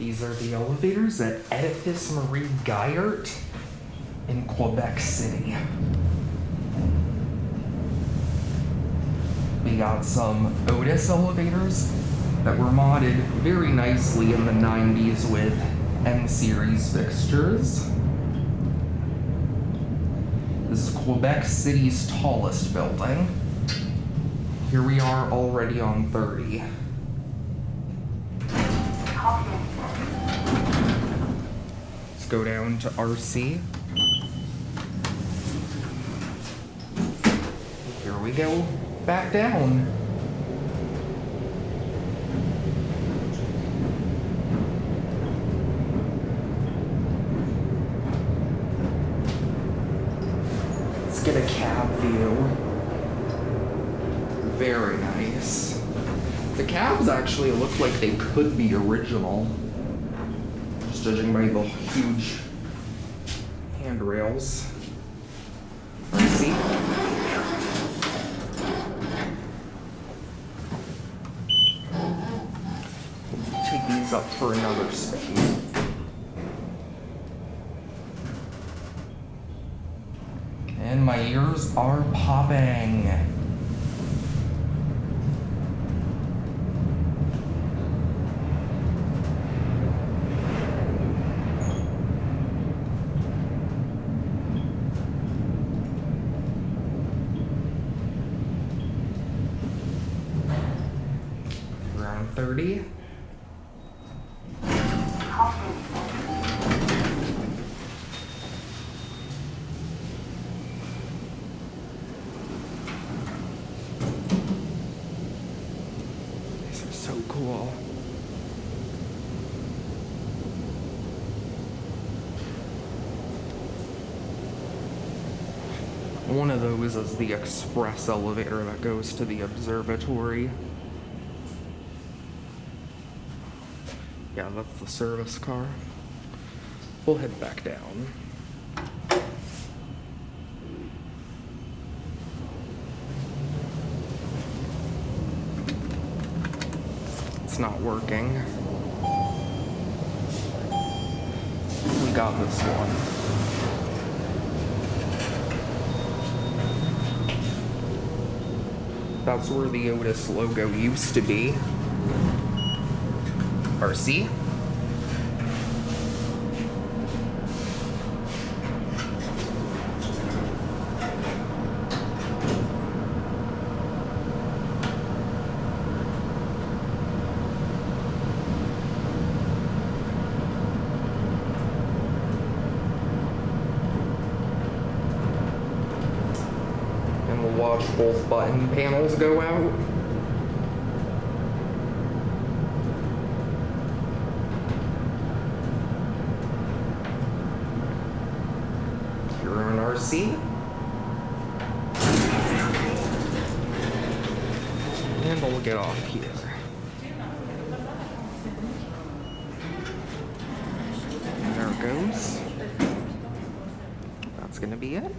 These are the elevators at Edifice Marie-Guyart in Quebec City. We got some Otis elevators that were modded very nicely in the 90s with M Series fixtures. This is Quebec City's tallest building. Here we are already on 30. Let's go down to RC. Here we go, back down. Let's get a cab view. Very nice. The cabs actually look like they could be original, just judging by the huge handrails. Let's see. Take these up for another spin. And my ears are popping. Around 30. These are so cool. One of those is the express elevator that goes to the observatory. Yeah, that's the service car. We'll head back down. It's not working. We got this one. That's where the Otis logo used to be. RC. And we'll watch both button panels go out. RC. And we'll get off here. And there it goes. That's gonna be it.